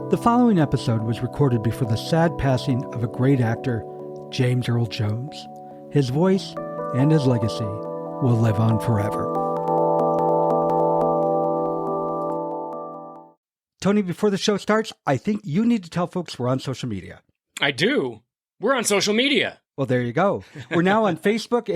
The following episode was recorded before the sad passing of a great actor, James Earl Jones. His voice and his legacy will live on forever. Tony, before the show starts, I think you need to tell folks we're on social media. I do. We're on social media. Well, there you go. We're now on Facebook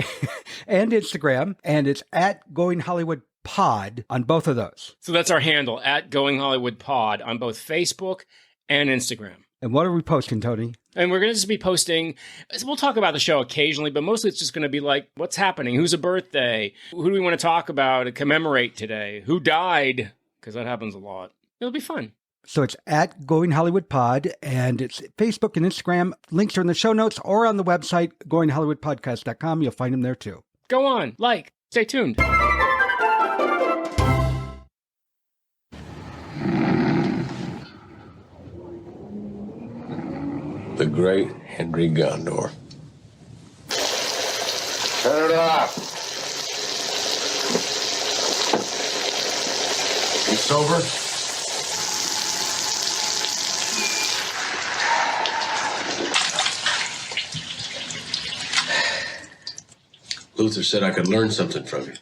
and Instagram, and it's at Going Hollywood Pod on both of those. So that's our handle, at Going Hollywood Pod, on both Facebook and Instagram. And what are we posting, Tony? And we're going to just be posting, we'll talk about the show occasionally, but mostly it's just going to be like, what's happening? Who's a birthday? Who do we want to talk about and commemorate today? Who died? Because that happens a lot. It'll be fun. So it's at Going Hollywood Pod, and it's Facebook and Instagram. Links are in the show notes or on the website, goinghollywoodpodcast.com. You'll find them there too. Go on, stay tuned. The great Henry Gondor. Turn it off. You sober? Luther said I could learn something from you.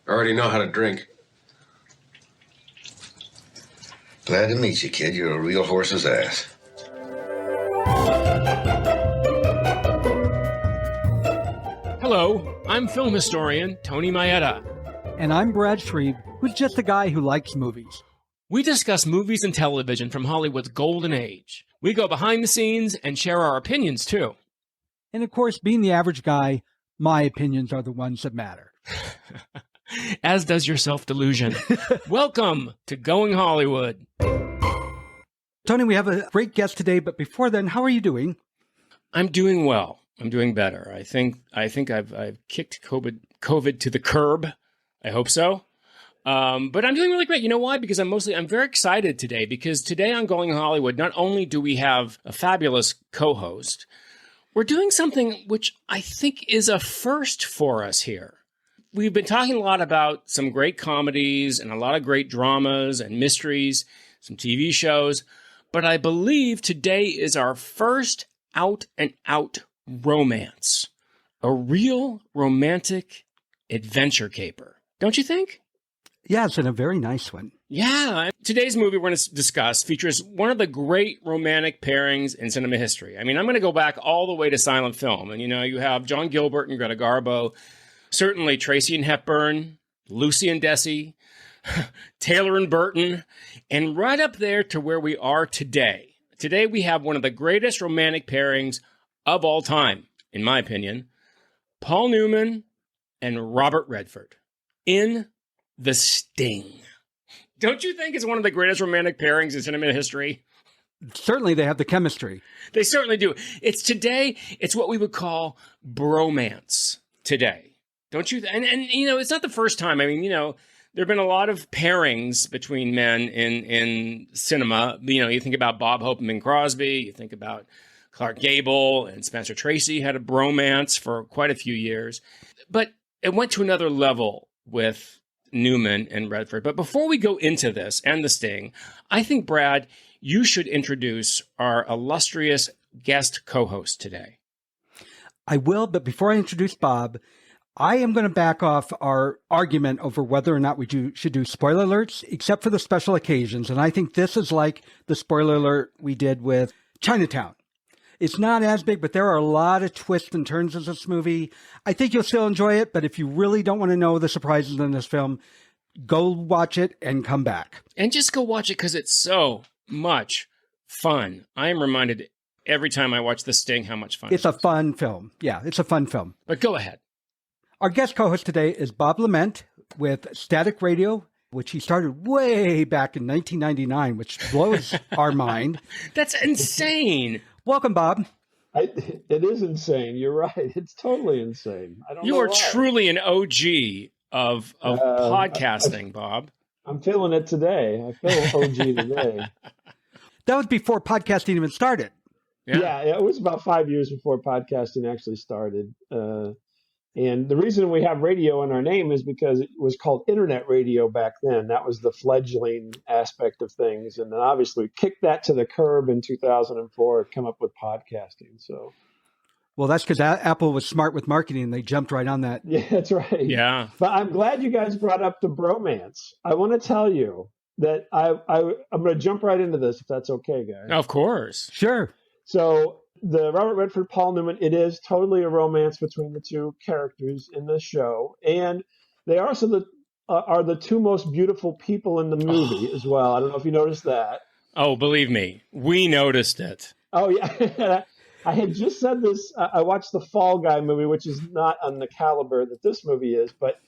I already know how to drink. Glad to meet you, kid. You're a real horse's ass. Hello, I'm film historian Tony Maeda. And I'm Brad Shreve, who's just a guy who likes movies. We discuss movies and television from Hollywood's golden age. We go behind the scenes and share our opinions, too. And of course, being the average guy, my opinions are the ones that matter. As does your self-delusion. Welcome to Going Hollywood. Tony, we have a great guest today, but before then, how are you doing? I'm doing well. I'm doing better. I think I've kicked COVID to the curb. I hope so. But I'm doing really great. You know why? Because I'm very excited today, because today on Going Hollywood, not only do we have a fabulous co-host, we're doing something which I think is a first for us here. We've been talking a lot about some great comedies and a lot of great dramas and mysteries, some TV shows, but I believe today is our first out-and-out romance, a real romantic adventure caper. Don't you think? Yes, and a very nice one. Yeah. Today's movie we're going to discuss features one of the great romantic pairings in cinema history. I mean, I'm going to go back all the way to silent film. And, you have John Gilbert and Greta Garbo, certainly Tracy and Hepburn, Lucy and Desi, Taylor and Burton, and right up there to where we are today. Today we have one of the greatest romantic pairings of all time, in my opinion, Paul Newman and Robert Redford in The Sting. Don't you think it's one of the greatest romantic pairings in cinema history? Certainly they have the chemistry. They certainly do. It's what we would call bromance today. Don't you? And it's not the first time. I mean, there have been a lot of pairings between men in cinema. You think about Bob Hope and Bing Crosby. You think about Clark Gable and Spencer Tracy had a bromance for quite a few years. But it went to another level with Newman and Redford. But before we go into this and The Sting, I think, Brad, you should introduce our illustrious guest co-host today. I will, but before I introduce Bob, I am going to back off our argument over whether or not we should do spoiler alerts, except for the special occasions. And I think this is like the spoiler alert we did with Chinatown. It's not as big, but there are a lot of twists and turns in this movie. I think you'll still enjoy it, but if you really don't want to know the surprises in this film, go watch it and come back. And just go watch it because it's so much fun. I am reminded every time I watch The Sting how much fun it is. It's a fun film. Yeah, it's a fun film. But go ahead. Our guest co-host today is Bob Lament with Static Radio, which he started way back in 1999, which blows our mind. That's insane. Welcome, Bob. It is insane. You're right. It's totally insane. I don't know. You are why. truly an OG of podcasting, Bob. I'm feeling it today. I feel OG today. That was before podcasting even started. Yeah, it was about 5 years before podcasting actually started. And the reason we have radio in our name is because it was called internet radio back then. That was the fledgling aspect of things. And then obviously we kicked that to the curb in 2004, come up with podcasting. So, Well, that's because Apple was smart with marketing and they jumped right on that. yeah, that's right. Yeah. But I'm glad you guys brought up the bromance. I want to tell you that I'm going to jump right into this, if that's okay, guys. Of course. Sure. So the Robert Redford, Paul Newman, it is totally a romance between the two characters in the show. And they are also are the two most beautiful people in the movie as well. I don't know if you noticed that. Oh, believe me, we noticed it. Oh, yeah. I had just said this. I watched the Fall Guy movie, which is not on the caliber that this movie is, but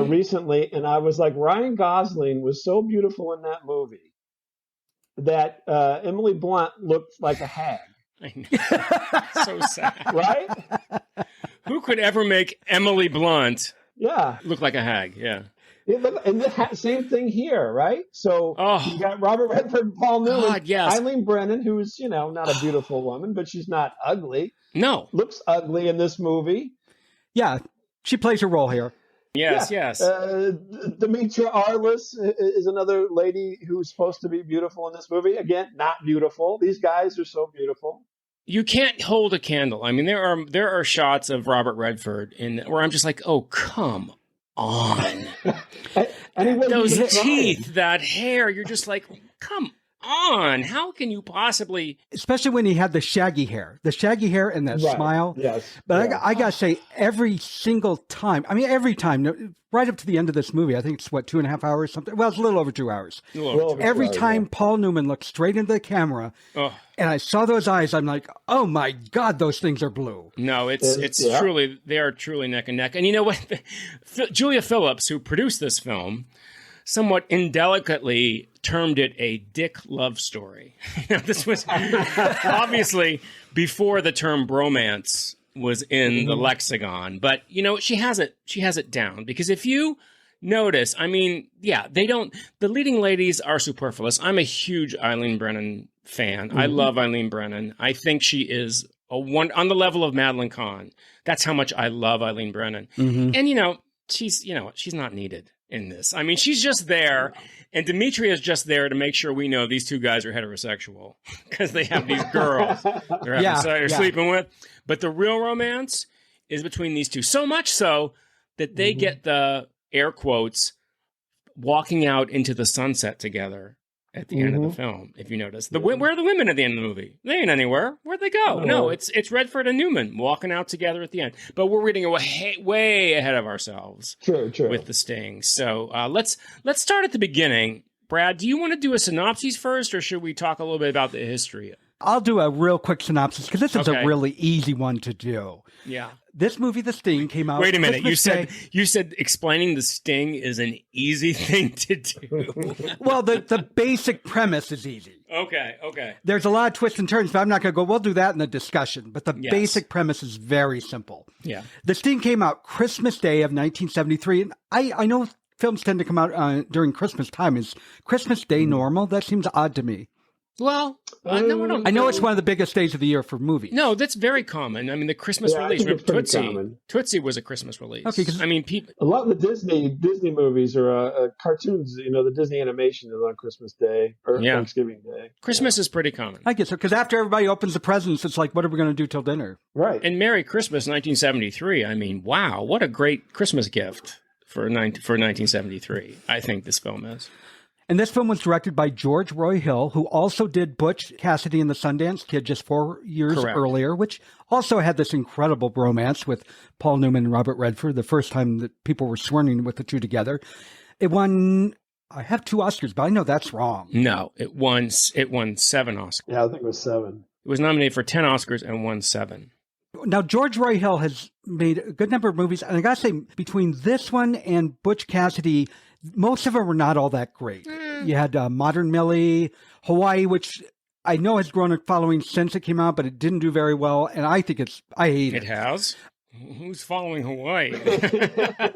recently, and I was like, Ryan Gosling was so beautiful in that movie that Emily Blunt looked like a hag. I know. So sad. Right? Who could ever make Emily Blunt Yeah. look like a hag? Yeah. And the same thing here, right? So you got Robert Redford, Paul Newman, God, yes. Eileen Brennan, who's, not a beautiful woman, but she's not ugly. No. Looks ugly in this movie. Yeah, she plays her role here. Yes, Yeah. yes. Demetra Arliss is another lady who's supposed to be beautiful in this movie. Again, not beautiful. These guys are so beautiful. You can't hold a candle. I mean, there are shots of Robert Redford where I'm just like, oh, come on. And he wasn't Those even trying. teeth, that hair, you're just like, come on. How can you possibly? Especially when he had the shaggy hair and that Right. smile. Yes. But Yeah. I got to say, every single time, right up to the end of this movie, I think it's 2.5 hours, something. Well, it's a little over 2 hours. Well, Every sorry, time yeah. Paul Newman looked straight into the camera Oh, and I saw those eyes, I'm like, oh my God, those things are blue. no, it's Yeah. truly, they are truly neck and neck. And you know what? Julia Phillips, who produced this film, somewhat indelicately termed it a dick love story. This was obviously before the term bromance was in the lexicon, but she has it down, because if you notice, I mean, yeah, the leading ladies are superfluous. I'm a huge Eileen Brennan fan. I love Eileen Brennan. I think she is on the level of Madeline Kahn. That's how much I love Eileen Brennan. And she's not needed in this. I mean, she's just there, and Demetria is just there to make sure we know these two guys are heterosexual because they have these girls they're sleeping with. But the real romance is between these two. So much so that they get the air quotes walking out into the sunset together at the end of the film. If you notice, where are the women at the end of the movie? They ain't anywhere. Where'd they go? No, it's Redford and Newman walking out together at the end. But we're reading way ahead of ourselves. True. With the sting. So let's start at the beginning. Brad, do you want to do a synopsis first, or should we talk a little bit about the history? I'll do a real quick synopsis because this is Okay. a really easy one to do. Yeah. This movie, The Sting, came out. Wait a minute. Christmas Day. You said explaining the sting is an easy thing to do. Well, the basic premise is easy. Okay. There's a lot of twists and turns, but I'm not going to go, we'll do that in the discussion. But the Yes. basic premise is very simple. Yeah. The Sting came out Christmas Day of 1973. And I know films tend to come out during Christmas time. Is Christmas Day normal? That seems odd to me. Well, no, I don't. I know it's one of the biggest days of the year for movies. No, that's very common. I mean, the Christmas Yeah, I release. think it's pretty common. Tootsie was a Christmas release. Okay, 'cause- I mean, people. A lot of the Disney movies or cartoons, the Disney animation is on Christmas Day or Yeah. Thanksgiving Day. Christmas is pretty common. I guess so, because after everybody opens the presents, it's like, what are we going to do till dinner? Right. And Merry Christmas, 1973. I mean, wow, what a great Christmas gift for 1973. I think this film is. And this film was directed by George Roy Hill, who also did Butch Cassidy and the Sundance Kid just 4 years Correct. earlier, which also had this incredible bromance with Paul Newman and Robert Redford, the first time that people were swearing with the two together. It won, I have 2 Oscars, but I know that's wrong. No, it won 7 Oscars. Yeah, I think it was 7. It was nominated for 10 Oscars and won 7. Now, George Roy Hill has made a good number of movies, and I got to say, between this one and Butch Cassidy, most of them were not all that great. You had Modern Millie, Hawaii, which I know has grown a following since it came out, but it didn't do very well, and I hate It it. has? Who's following Hawaii?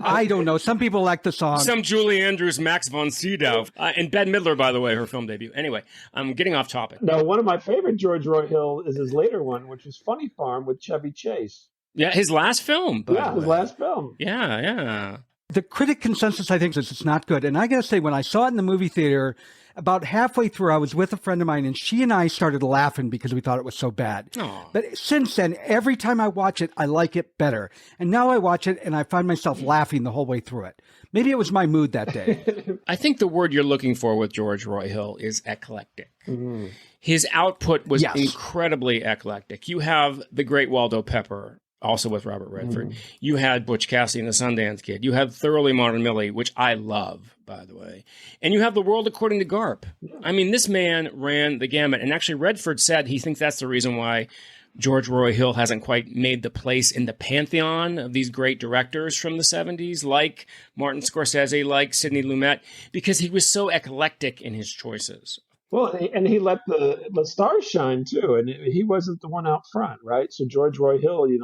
I don't know. Some people like the song. Some Julie Andrews, Max von Sydow. And Bette Midler, by the way, her film debut. Anyway, I'm getting off topic. Now, one of my favorite George Roy Hill is his later one, which was Funny Farm with Chevy Chase. Yeah, his last film. His last film. Yeah. The critic consensus, I think, is it's not good. And I got to say, when I saw it in the movie theater, about halfway through, I was with a friend of mine, and she and I started laughing because we thought it was so bad. Aw. But since then, every time I watch it, I like it better. And now I watch it, and I find myself laughing the whole way through it. Maybe it was my mood that day. I think the word you're looking for with George Roy Hill is eclectic. Mm-hmm. His output was incredibly eclectic. You have The Great Waldo Pepper, also with Robert Redford. Mm. You had Butch Cassidy and the Sundance Kid. You had Thoroughly Modern Millie, which I love, by the way. And you have The World According to Garp. I mean, this man ran the gamut. And actually, Redford said he thinks that's the reason why George Roy Hill hasn't quite made the place in the pantheon of these great directors from the 70s, like Martin Scorsese, like Sidney Lumet, because he was so eclectic in his choices. Well, and he let the stars shine too, and he wasn't the one out front, right? So George Roy Hill, you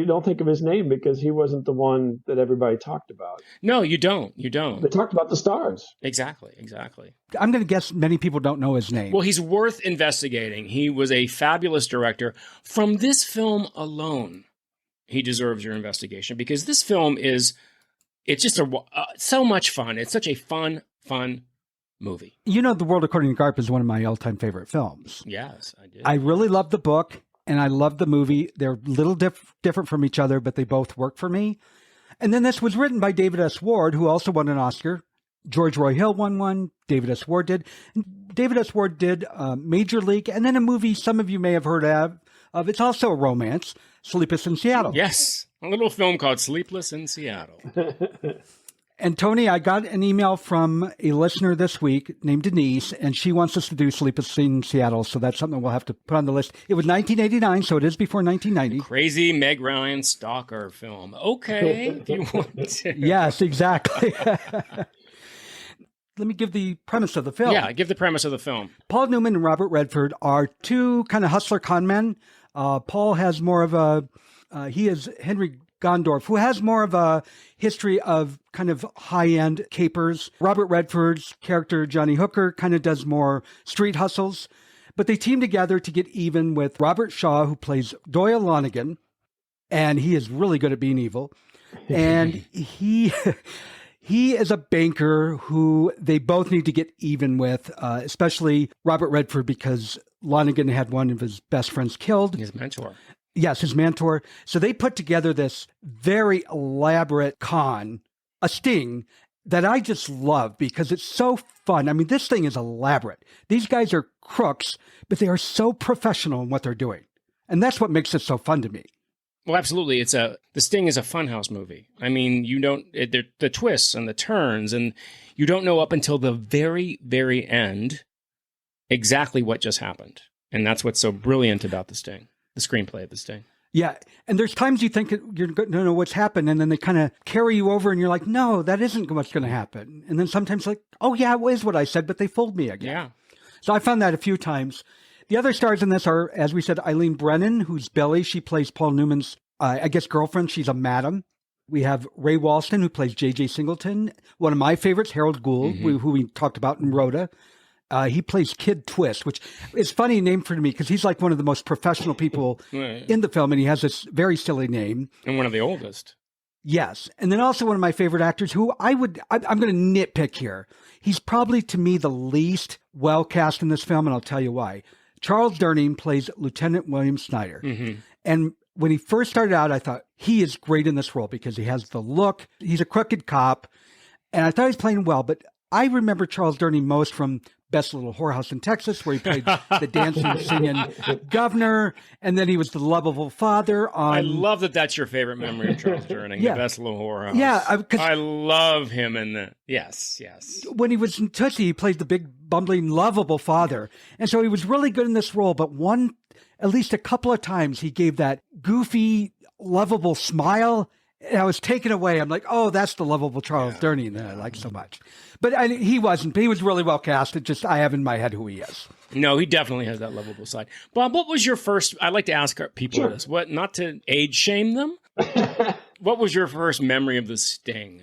don't think of his name because he wasn't the one that everybody talked about. No, you don't. They talked about the stars. Exactly. I'm going to guess many people don't know his name. Well, he's worth investigating. He was a fabulous director. From this film alone, he deserves your investigation because this film it's just so much fun. It's such a fun movie. You know, The World According to Garp is one of my all-time favorite films. Yes, I did. I really love the book, and I love the movie. They're a little different from each other, but they both work for me. And then this was written by David S. Ward, who also won an Oscar. George Roy Hill won one. David S. Ward did. And David S. Ward did Major League, and then a movie some of you may have heard of. It's also a romance, Sleepless in Seattle. Yes, a little film called Sleepless in Seattle. And Tony, I got an email from a listener this week named Denise, and she wants us to do Sleepless in Seattle. So that's something we'll have to put on the list. It was 1989, so it is before 1990. Crazy Meg Ryan stalker film. Okay, if you want to. Yes, exactly. Let me give the premise of the film. Yeah, give the premise of the film. Paul Newman and Robert Redford are two kind of hustler con men. Paul has more of he is Henry Gondorf, who has more of a history of kind of high-end capers. Robert Redford's character, Johnny Hooker, kind of does more street hustles. But they team together to get even with Robert Shaw, who plays Doyle Lonigan, and he is really good at being evil. And he is a banker who they both need to get even with, especially Robert Redford, because Lonigan had one of his best friends killed. His mentor. Yes, his mentor. So they put together this very elaborate con, a sting, that I just love because it's so fun. I mean, this thing is elaborate. These guys are crooks, but they are so professional in what they're doing. And that's what makes it so fun to me. Well, absolutely. The Sting is a funhouse movie. I mean, the twists and the turns, and you don't know up until the very, very end exactly what just happened. And that's what's so brilliant about The Sting. The screenplay of The Sting. Yeah. And there's times you think you're going to know what's happened, and then they kind of carry you over, and you're like, no, that isn't what's going to happen. And then sometimes like, oh, yeah, it is what I said, but they fooled me again. Yeah. So I found that a few times. The other stars in this are, as we said, Eileen Brennan, who's Billy. She plays Paul Newman's, girlfriend. She's a madam. We have Ray Walston, who plays J.J. Singleton. One of my favorites, Harold Gould, who we talked about in Rhoda. He plays Kid Twist, which is a funny name for me because he's like one of the most professional people in the film, and he has this very silly name. And one of the oldest. Yes. And then also one of my favorite actors who I'm going to nitpick here. He's probably, to me, the least well cast in this film, and I'll tell you why. Charles Durning plays Lieutenant William Snyder. Mm-hmm. And when he first started out, I thought he is great in this role because he has the look. He's a crooked cop, and I thought he was playing well, but I remember Charles Durning most from Best Little Whorehouse in Texas, where he played the dancing, singing governor, and then he was the lovable father on... I love that that's your favorite memory of Charles Durning, the Best Little Whorehouse. Yeah. I love him in the... Yes. When he was in Tootsie, he played the big, bumbling, lovable father. And so he was really good in this role, but at least a couple of times, he gave that goofy, lovable smile, and I was taken away. I'm like, oh, that's the lovable Charles Durning that I like so much. But he wasn't. He was really well cast. It just, I have in my head who he is. No, he definitely has that lovable side. Bob, what was your first, I like to ask people this, not to age shame them. What was your first memory of The Sting?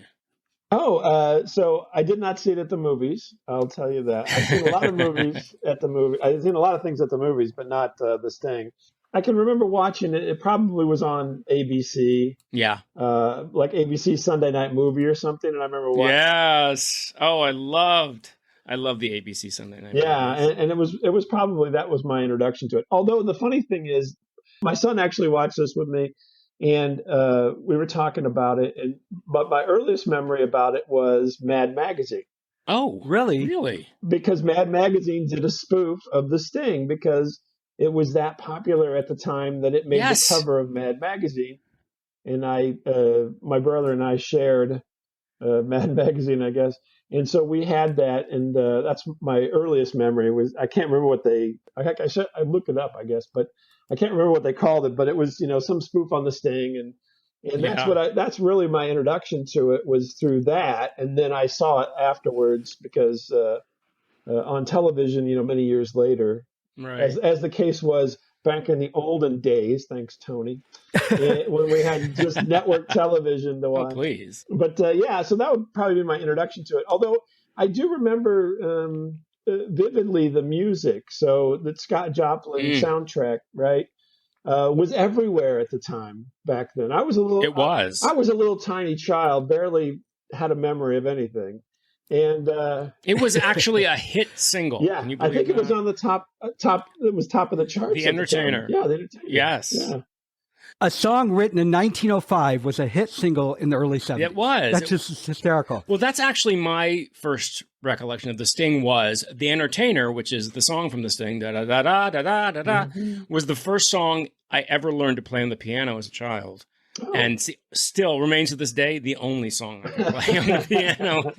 So I did not see it at the movies. I'll tell you that. I've seen a lot of movies at the movie. I've seen a lot of things at the movies, but not The Sting. I can remember watching it. It probably was on ABC, Yeah. like ABC Sunday Night Movie or something. And I remember watching. Yes. Oh, I loved the ABC Sunday Night Yeah, Movies. and it was probably that was my introduction to it. Although the funny thing is, my son actually watched this with me, and we were talking about it. But my earliest memory about it was Mad Magazine. Oh, Really? Really? Because Mad Magazine did a spoof of The Sting because it was that popular at the time that it made Yes. the cover of Mad Magazine. And my brother and I shared Mad Magazine, I guess. And so we had that, and that's my earliest memory. Was I can't remember what I looked it up, I guess, but I can't remember what they called it. But it was some spoof on the Sting, and that's Yeah. that's really my introduction to it was through that, and then I saw it afterwards because on television, many years later, Right. as the case was back in the olden days. Thanks, Tony. When we had just network television to Oh, watch. please. But yeah, so that would probably be my introduction to it. Although I do remember vividly the music. So the Scott Joplin soundtrack, right, was everywhere at the time back then. I was a little. It was. I was a little tiny child, barely had a memory of anything, and It was actually a hit single. yeah, Can you I believe think it was that? on the top. It was top of the charts. The at the time. Entertainer. Yeah, the Entertainer. Yes. Yeah. A song written in 1905 was a hit single in the early 70s. It was. That's just hysterical. Well, that's actually my first recollection of The Sting was The Entertainer, which is the song from The Sting, da-da-da-da-da-da-da, was the first song I ever learned to play on the piano as a child. Oh. And still remains to this day the only song I can play on the piano.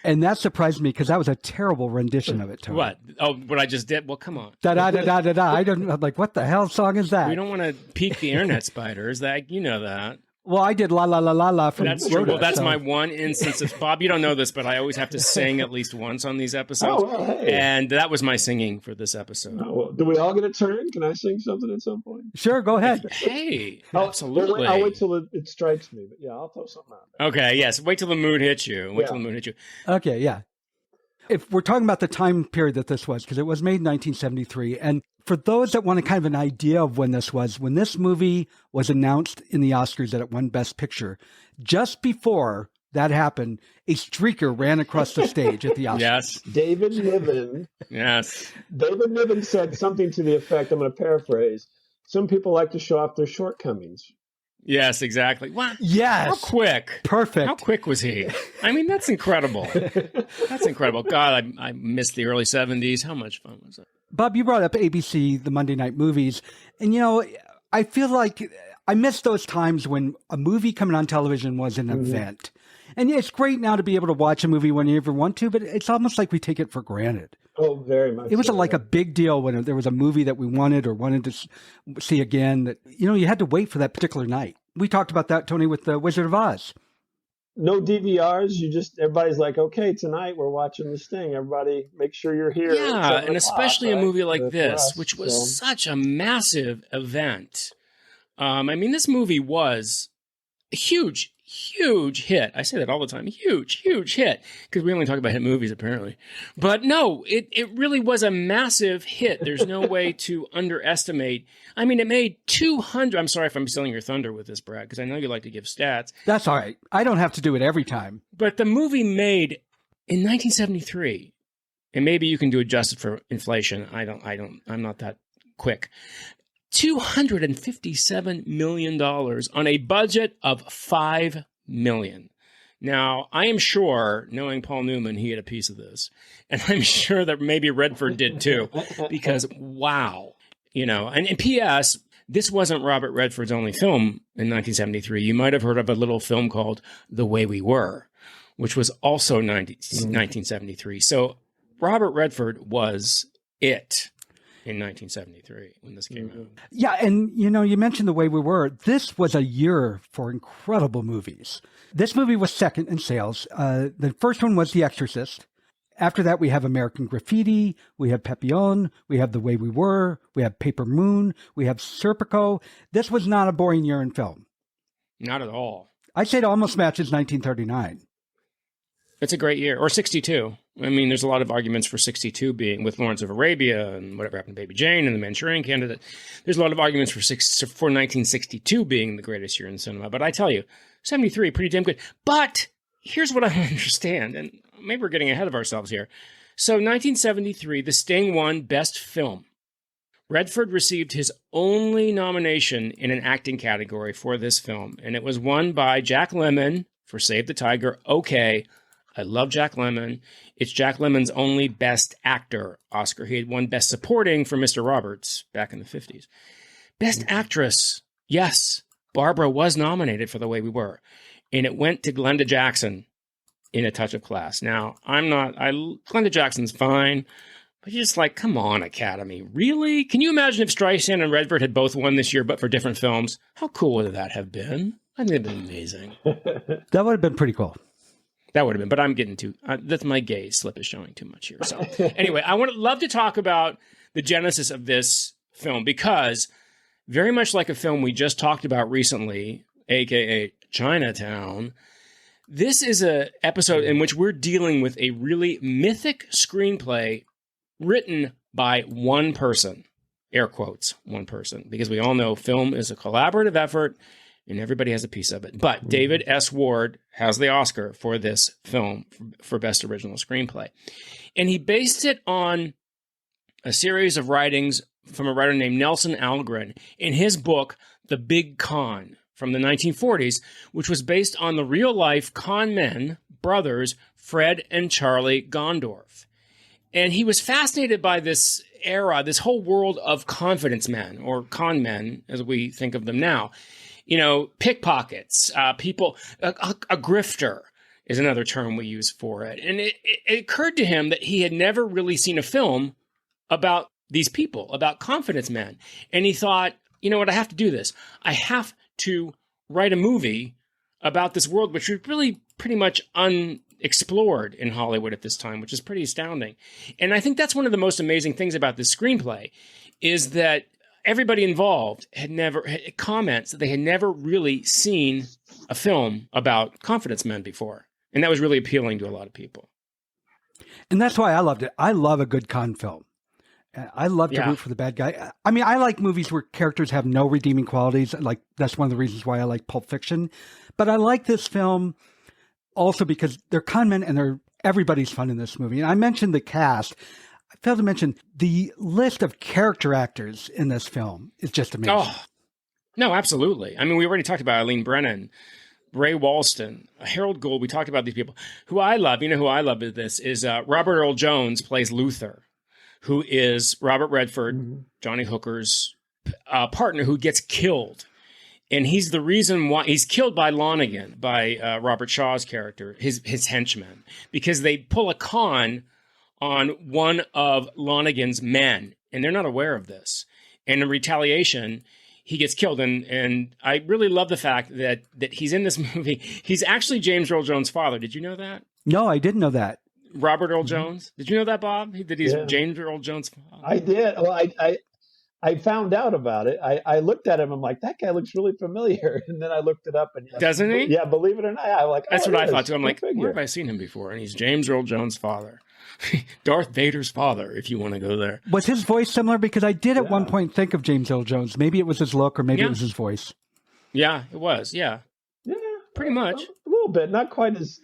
And that surprised me because that was a terrible rendition of it, Tony. What? Oh, what I just did? Well, come on. Da-da-da-da-da-da. I'm like, what the hell song is that? We don't want to pique the internet spiders. You know that. Well, I did La La La La La from That's true. Rhoda, Well, that's so- my one instance of Bob. You don't know this, but I always have to sing at least once on these episodes. Oh, well, hey. And that was my singing for this episode. Oh, well, do we all get a turn? Can I sing something at some point? Sure, go ahead. Hey, I'll- absolutely. I'll wait till it strikes me. But yeah, I'll throw something out. Okay, yes. Wait till the mood hits you. Wait till the mood hits you. Okay, yeah. If we're talking about the time period that this was, because it was made in 1973, and for those that want a kind of an idea of when this movie was announced in the Oscars that it won Best Picture, just before that happened, a streaker ran across the stage at the Oscars. Yes. David Niven. Yes. David Niven said something to the effect, I'm going to paraphrase, some people like to show off their shortcomings. Yes, exactly. What? Yes. How quick? Perfect. How quick was he? I mean, that's incredible. That's incredible. God, I missed the early 70s. How much fun was it? Bob, you brought up ABC, the Monday night movies. And, I feel like I miss those times when a movie coming on television was an event. And it's great now to be able to watch a movie when you ever want to, but it's almost like we take it for granted. Oh, very much. It was so. like a big deal when there was a movie that we wanted to see again that, you had to wait for that particular night. We talked about that, Tony, with The Wizard of Oz. No DVRs. Everybody's like, okay, tonight we're watching this thing. Everybody make sure you're here. Yeah, and especially a movie like this, us, which was such a massive event. I mean, this movie was a huge hit. I say that all the time. Huge hit. Because we only talk about hit movies, apparently. But no, it really was a massive hit. There's no way to underestimate. I mean, it made 200. I'm sorry if I'm stealing your thunder with this, Brad, because I know you like to give stats. That's all right. I don't have to do it every time. But the movie made in 1973, and maybe you can do adjusted for inflation. I'm not that quick. $257 million on a budget of $5 million. Now, I am sure, knowing Paul Newman, he had a piece of this. And I'm sure that maybe Redford did too. Because, wow. And P.S., this wasn't Robert Redford's only film in 1973. You might have heard of a little film called The Way We Were, which was also 1973. So Robert Redford was it in 1973 when this came out. Yeah, and you mentioned The Way We Were. This was a year for incredible movies. This movie was second in sales. The first one was The Exorcist. After that, we have American Graffiti, we have Papillon, we have The Way We Were, we have Paper Moon, we have Serpico. This was not a boring year in film. Not at all. I'd say it almost matches 1939. It's a great year. Or 62. I mean, there's a lot of arguments for 62 being with Lawrence of Arabia and Whatever Happened to Baby Jane and The Manchurian Candidate. There's a lot of arguments for 1962 being the greatest year in cinema. But I tell you, 73, pretty damn good. But here's what I don't understand, and maybe we're getting ahead of ourselves here. So 1973, The Sting won Best Film. Redford received his only nomination in an acting category for this film, and it was won by Jack Lemmon for Save the Tiger. Okay, I love Jack Lemmon. It's Jack Lemmon's only Best Actor Oscar. He had won Best Supporting for Mr. Roberts back in the 50s. Best Actress, yes, Barbara was nominated for The Way We Were, and it went to Glenda Jackson in A Touch of Class. Now, Glenda Jackson's fine, but you're just like, come on, Academy. Really? Can you imagine if Streisand and Redford had both won this year, but for different films? How cool would that have been? I think it'd been amazing. That would have been pretty cool. That would have been, but I'm getting that's my gay slip is showing too much here. So anyway, I would love to talk about the genesis of this film, because very much like a film we just talked about recently, aka Chinatown, this is an episode in which we're dealing with a really mythic screenplay written by one person, air quotes, one person, because we all know film is a collaborative effort and everybody has a piece of it. But David S. Ward has the Oscar for this film for Best Original Screenplay. And he based it on a series of writings from a writer named Nelson Algren in his book, The Big Con, from the 1940s, which was based on the real-life con men brothers Fred and Charlie Gondorff. And he was fascinated by this era, this whole world of confidence men, or con men, as we think of them now. You know, pickpockets, people, a grifter is another term we use for it. And it occurred to him that he had never really seen a film about these people, about confidence men. And he thought, you know what, I have to do this. I have to write a movie about this world, which was really pretty much unexplored in Hollywood at this time, which is pretty astounding. And I think that's one of the most amazing things about this screenplay, is that everybody involved had comments that they had never really seen a film about confidence men before. And that was really appealing to a lot of people. And that's why I loved it. I love a good con film. I love to root for the bad guy. I mean, I like movies where characters have no redeeming qualities. Like, that's one of the reasons why I like Pulp Fiction. But I like this film also because they're con men and everybody's fun in this movie. And I mentioned the cast. I failed to mention the list of character actors in this film is just amazing. Oh, no, absolutely. I mean, we already talked about Eileen Brennan, Ray Walston, Harold Gould. We talked about these people. Who I love, you know who I love in this is Robert Earl Jones plays Luther, who is Robert Redford, Johnny Hooker's partner, who gets killed. And he's the reason why he's killed by Lonergan, by Robert Shaw's character, his henchman, because they pull a con on one of Lonergan's men, and they're not aware of this. And in retaliation, he gets killed. And I really love the fact that he's in this movie. He's actually James Earl Jones' father. Did you know that? No, I didn't know that. Robert Earl Jones. Did you know that, Bob? That he's James Earl Jones' father? I did. Well, I found out about it. I looked at him. I'm like, that guy looks really familiar. And then I looked it up. And doesn't he? Yeah, believe it or not. I'm like, that's what I thought too. I'm like, where have I seen him before? And he's James Earl Jones' father. Darth Vader's father, if you want to go there. Was his voice similar? Because I did at one point think of James Earl Jones. Maybe it was his look, or maybe it was his voice. Yeah, it was. Yeah, pretty much. A little bit, not quite as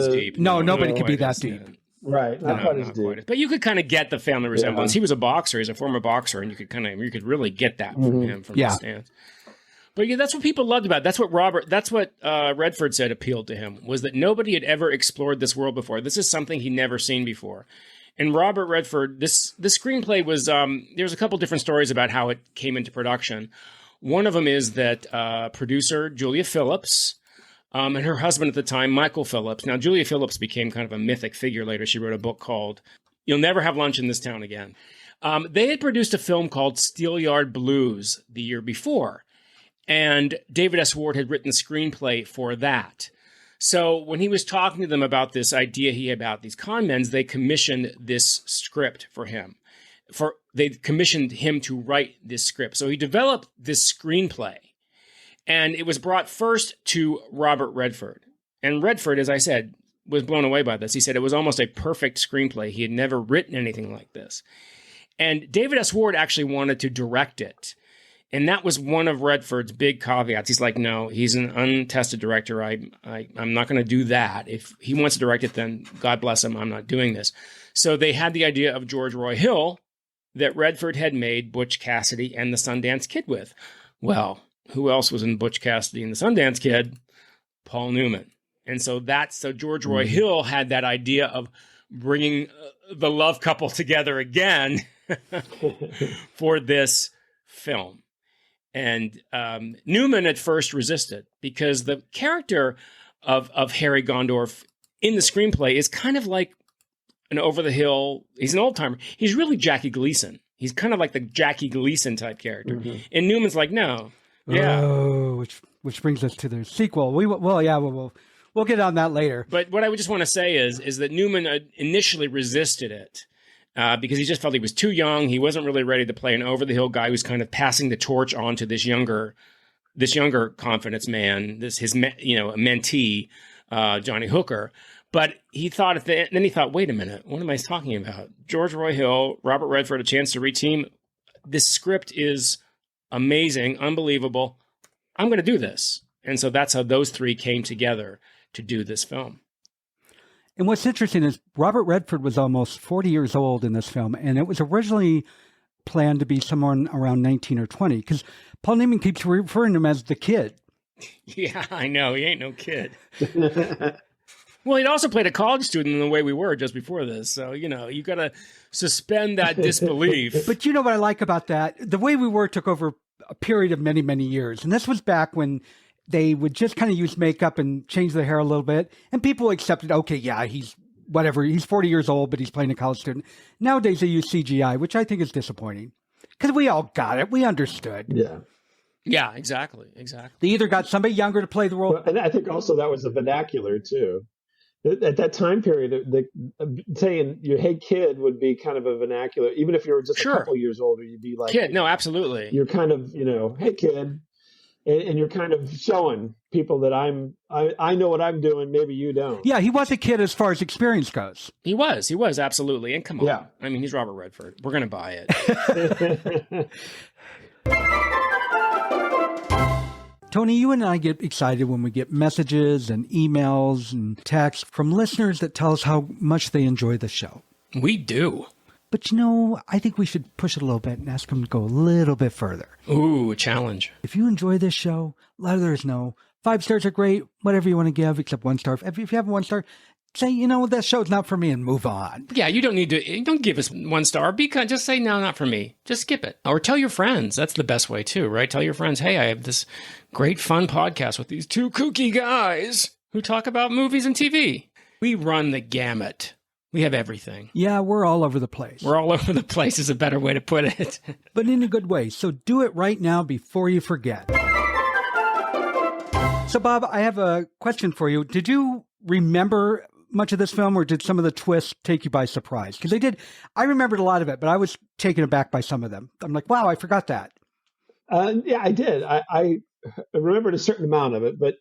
deep. No, nobody could be that deep. Right, not quite as deep. But you could kind of get the family resemblance. He was a boxer. He's a former boxer, and you could really get that from him from the stance. But yeah, that's what people loved about it. That's what Redford said appealed to him, was that nobody had ever explored this world before. This is something he'd never seen before. And Robert Redford, this screenplay was, there's a couple different stories about how it came into production. One of them is that producer Julia Phillips and her husband at the time, Michael Phillips. Now, Julia Phillips became kind of a mythic figure later. She wrote a book called You'll Never Have Lunch in This Town Again. They had produced a film called Steelyard Blues the year before. And David S. Ward had written the screenplay for that. So when he was talking to them about this idea he had about these con men, they commissioned this script for him. They commissioned him to write this script. So he developed this screenplay. And it was brought first to Robert Redford. And Redford, as I said, was blown away by this. He said it was almost a perfect screenplay. He had never written anything like this. And David S. Ward actually wanted to direct it. And that was one of Redford's big caveats. He's like, no, he's an untested director. I'm not going to do that. If he wants to direct it, then God bless him. I'm not doing this. So they had the idea of George Roy Hill that Redford had made Butch Cassidy and the Sundance Kid with. Well, who else was in Butch Cassidy and the Sundance Kid? Paul Newman. And so George Roy Hill had that idea of bringing the love couple together again for this film. And Newman at first resisted because the character of Harry Gondorff in the screenplay is kind of like an over-the-hill. He's an old-timer. He's really Jackie Gleason. He's kind of like the Jackie Gleason type character. Mm-hmm. And Newman's like, no. Yeah. Oh, which brings us to the sequel. We'll get on that later. But what I would just want to say is that Newman initially resisted it. Because he just felt he was too young. He wasn't really ready to play an over-the-hill guy who's kind of passing the torch on to this younger confidence man, his mentee, Johnny Hooker. But he thought then he thought, wait a minute, what am I talking about? George Roy Hill, Robert Redford, a chance to reteam. This script is amazing, unbelievable. I'm going to do this. And so that's how those three came together to do this film. And what's interesting is Robert Redford was almost 40 years old in this film, and it was originally planned to be someone around 19 or 20, because Paul Newman keeps referring to him as the kid. Yeah, I know. He ain't no kid. Well, he'd also played a college student in The Way We Were just before this, so, you got to suspend that disbelief. But you know what I like about that? The Way We Were took over a period of many, many years, and this was back when they would just kind of use makeup and change their hair a little bit. And people accepted, okay, yeah, he's 40 years old, but he's playing a college student. Nowadays they use CGI, which I think is disappointing. Because we all got it. We understood. Yeah. Yeah, exactly. They either got somebody younger to play the role. Well, and I think also that was the vernacular, too. At that time period, saying your hey kid would be kind of a vernacular. Even if you were just a couple years older, you'd be like... Kid, no, absolutely. You're kind of, hey kid. And you're kind of showing people that I know what I'm doing. Maybe you don't. Yeah, he was a kid as far as experience goes. He was absolutely. And come on. Yeah. I mean, he's Robert Redford. We're going to buy it. Tony, you and I get excited when we get messages and emails and texts from listeners that tell us how much they enjoy the show. We do. But I think we should push it a little bit and ask them to go a little bit further. Ooh, a challenge. If you enjoy this show, let others know. 5 stars are great, whatever you want to give, except 1 star. If you have 1 star, say, that show's not for me and move on. Yeah, you don't give us 1 star. Just say, no, not for me. Just skip it. Or tell your friends. That's the best way too, right? Tell your friends, hey, I have this great fun podcast with these 2 kooky guys who talk about movies and TV. We run the gamut. We have everything. Yeah, we're all over the place. We're all over the place is a better way to put it. But in a good way. So do it right now before you forget. So, Bob, I have a question for you. Did you remember much of this film, or did some of the twists take you by surprise? Because they did. I remembered a lot of it, but I was taken aback by some of them. I'm like, wow, I forgot that. Yeah, I did. I remembered a certain amount of it, but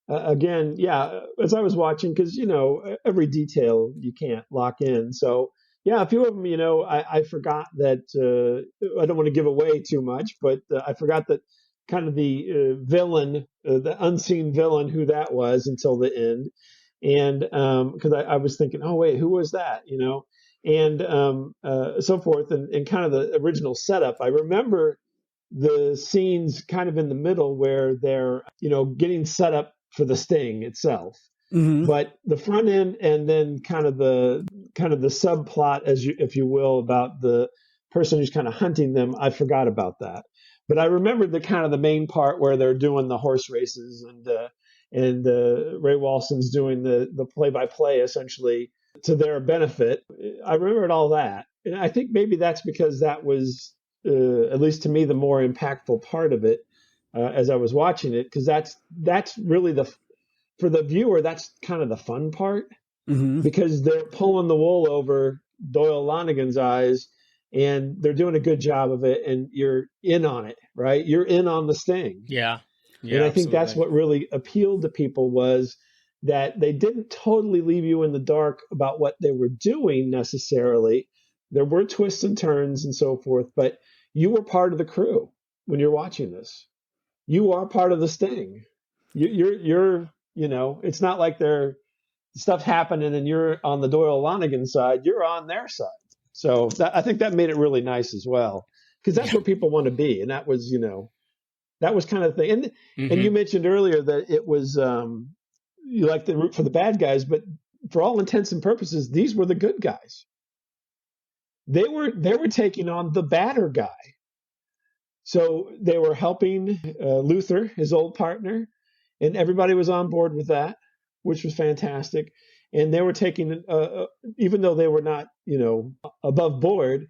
again, yeah, as I was watching, because, every detail you can't lock in. So, yeah, a few of them, I forgot that, I don't want to give away too much, but I forgot that kind of the villain, the unseen villain, who that was until the end. And because I was thinking, oh, wait, who was that? And so forth. And kind of the original setup. I remember the scenes kind of in the middle where they're, getting set up for the sting itself. Mm-hmm. But the front end and then kind of the subplot, if you will, about the person who's kind of hunting them, I forgot about that. But I remembered the kind of the main part where they're doing the horse races and Ray Walston's doing the play-by-play essentially to their benefit. I remembered all that. And I think maybe that's because that was, at least to me, the more impactful part of it. As I was watching it, because that's really for the viewer, that's kind of the fun part, mm-hmm. because they're pulling the wool over Doyle Lonigan's eyes, and they're doing a good job of it, and you're in on it, right? You're in on the sting. Yeah. And I think that's what really appealed to people was that they didn't totally leave you in the dark about what they were doing necessarily. There were twists and turns and so forth, but you were part of the crew when you're watching this. You are part of the sting. You're it's not like stuff's happening and you're on the Doyle Lonigan side. You're on their side. So I think that made it really nice as well, because that's where people want to be, and that was kind of the thing. And you mentioned earlier that it was you like to root for the bad guys, but for all intents and purposes, these were the good guys. They were taking on the badder guy. So they were helping Luther, his old partner, and everybody was on board with that, which was fantastic. And they were taking, even though they were not, above board,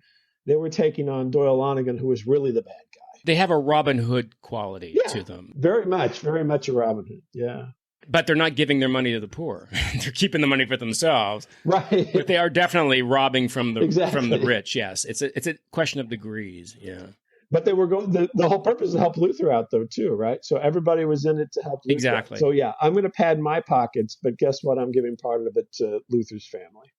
they were taking on Doyle Lonigan, who was really the bad guy. They have a Robin Hood quality to them. Very much a Robin Hood. Yeah. But they're not giving their money to the poor. They're keeping the money for themselves. Right. But they are definitely robbing from the rich. Yes. It's a question of degrees. Yeah. But they were going. The whole purpose is to help Luther out, though, too, right? So everybody was in it to help Luther. Exactly. So yeah, I'm going to pad my pockets, but guess what? I'm giving part of it to Luther's family.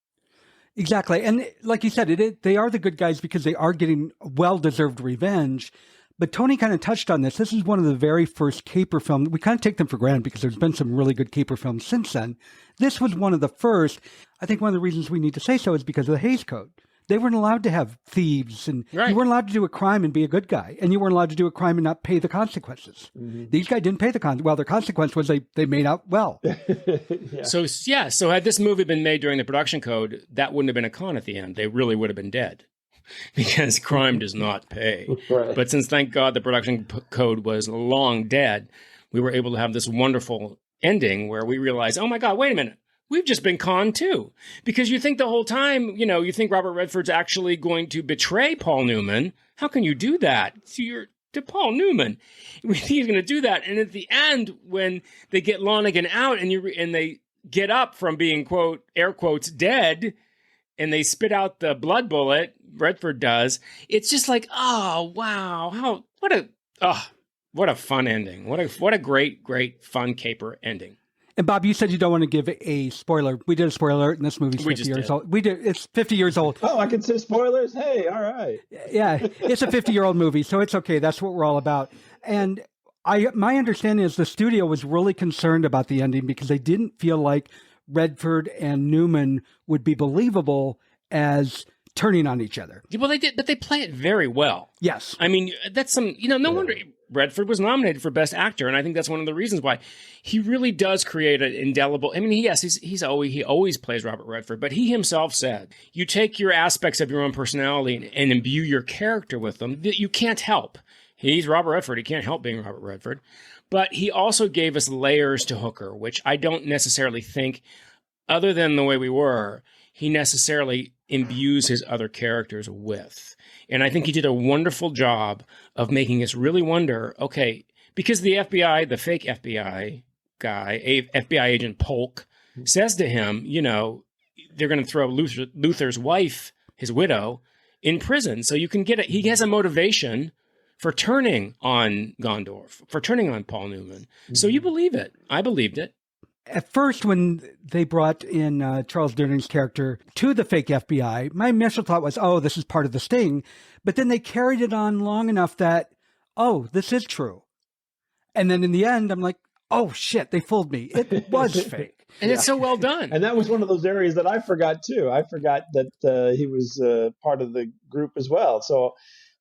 Exactly, and like you said, they are the good guys because they are getting well-deserved revenge. But Tony kind of touched on this. This is one of the very first caper films. We kind of take them for granted because there's been some really good caper films since then. This was one of the first. I think one of the reasons we need to say so is because of the Hays Code. They weren't allowed to have thieves, and you weren't allowed to do a crime and be a good guy, and you weren't allowed to do a crime and not pay the consequences. Mm-hmm. These guys didn't pay the consequences. Well, their consequence was they made out well. Yeah. So had this movie been made during the production code, that wouldn't have been a con at the end. They really would have been dead because crime does not pay. Right. But since, thank God, the production code was long dead, we were able to have this wonderful ending where we realized, oh my God, wait a minute. We've just been conned too, because you think the whole time, you think Robert Redford's actually going to betray Paul Newman. How can you do that to Paul Newman? We think he's going to do that. And at the end, when they get Lonigan out and they get up from being, quote, air quotes, dead, and they spit out the blood bullet, Redford does, it's just like, oh, wow. What a fun ending. What a great, fun caper ending. And Bob, you said you don't want to give a spoiler. We did a spoiler alert, and this movie's 50 years old. We did. It's 50 years old. Oh, I can say spoilers? Hey, all right. Yeah, it's a 50-year-old movie, so it's okay. That's what we're all about. And my understanding is the studio was really concerned about the ending because they didn't feel like Redford and Newman would be believable as turning on each other. Well, they did, but they play it very well. Yes. I mean, that's no wonder Redford was nominated for Best Actor, and I think that's one of the reasons why he really does create an indelible. I mean, yes, he always plays Robert Redford, but he himself said, you take your aspects of your own personality and imbue your character with them. You can't help. He's Robert Redford. He can't help being Robert Redford. But he also gave us layers to Hooker, which I don't necessarily think, other than the way we were, he necessarily imbues his other characters with. And I think he did a wonderful job of making us really wonder, okay, because the FBI, the fake FBI guy, FBI agent Polk, says to him, they're going to throw Luther's wife, his widow, in prison. So you can get it. He has a motivation for turning on Gondorf, for turning on Paul Newman. Mm-hmm. So you believe it. I believed it. At first, when they brought in Charles Durden's character to the fake FBI, my initial thought was, oh, this is part of the sting. But then they carried it on long enough that, oh, this is true. And then in the end, I'm like, oh, shit, they fooled me. It was fake. And it's so well done. And that was one of those areas that I forgot, too. I forgot that he was part of the group as well. So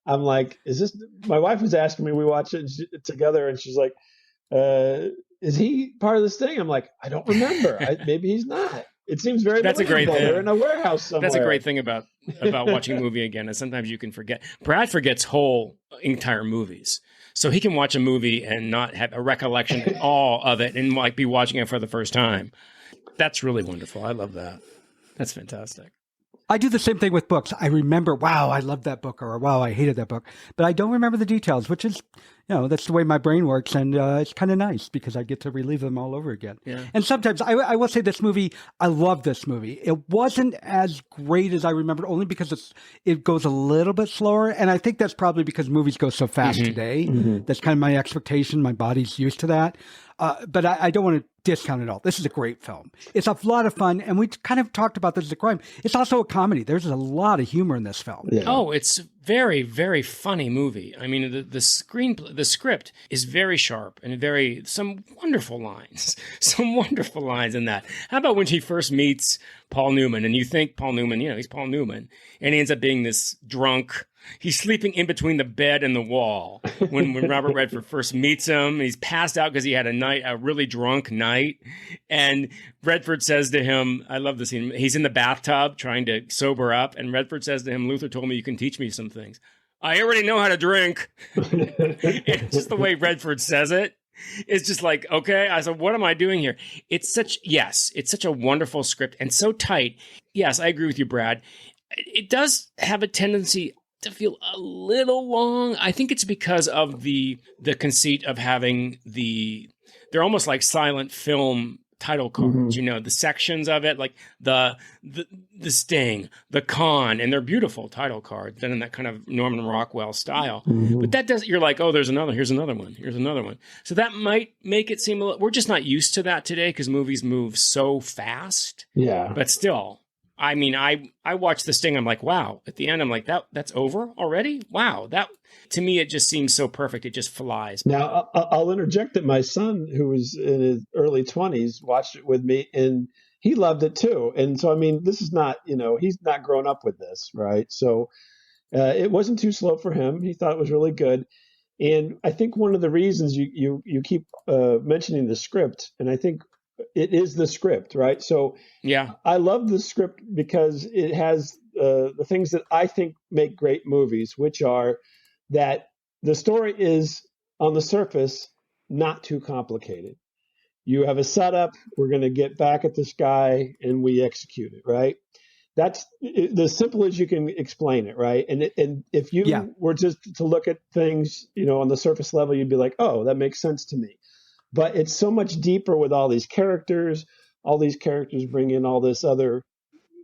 I'm like, is this – my wife was asking me, we watched it together, and she's like, is he part of this thing? I'm like, I don't remember. Maybe he's not. It seems very That's a great thing. They're in a warehouse somewhere. That's a great thing about watching a movie again, is sometimes you can forget. Brad forgets whole entire movies. So he can watch a movie and not have a recollection at all of it and like be watching it for the first time. That's really wonderful. I love that. That's fantastic. I do the same thing with books. I remember, wow, I loved that book, or wow, I hated that book. But I don't remember the details, which is, that's the way my brain works. And it's kind of nice because I get to relive them all over again. Yeah. And sometimes I will say this movie, I love this movie. It wasn't as great as I remembered, only because it goes a little bit slower. And I think that's probably because movies go so fast today. Mm-hmm. That's kind of my expectation. My body's used to that. But I don't want to discount it all. This is a great film. It's a lot of fun, and we kind of talked about this as a crime. It's also a comedy. There's a lot of humor in this film. Yeah. Oh, it's very, very funny movie. I mean, the script is very sharp and some wonderful lines, in that. How about when she first meets Paul Newman, and you think Paul Newman, he's Paul Newman, and he ends up being this drunk. He's sleeping in between the bed and the wall when Robert Redford first meets him. And he's passed out because he had a really drunk night. And Redford says to him, I love this scene. He's in the bathtub trying to sober up. And Redford says to him, Luther told me you can teach me some things. I already know how to drink. It's just the way Redford says it. It's just like, okay. I said, what am I doing here? It's such a wonderful script and so tight. Yes, I agree with you, Brad. It does have a tendency to feel a little long. I think it's because of the conceit of having they're almost like silent film title cards, the sections of it, like the Sting, the Con, and they're beautiful title cards done in that kind of Norman Rockwell style. But that does, you're like, oh, here's another one. So that might make it seem we're just not used to that today because movies move so fast. Yeah. But still, I mean, I watched The Sting. I'm like, wow. At the end, I'm like, that's over already? Wow. That, to me, it just seems so perfect. It just flies. Now, I'll interject that my son, who was in his early 20s, watched it with me, and he loved it too. And so, I mean, this is not, he's not grown up with this, right? So it wasn't too slow for him. He thought it was really good. And I think one of the reasons you keep mentioning the script, and I think it is the script, right? So yeah, I love the script because it has the things that I think make great movies, which are that the story is on the surface not too complicated. You have a setup. We're going to get back at this guy, and we execute it, right? That's as simple as you can explain it, right? And if you were just to look at things, on the surface level, you'd be like, oh, that makes sense to me. But it's so much deeper with all these characters. All these characters bring in all this other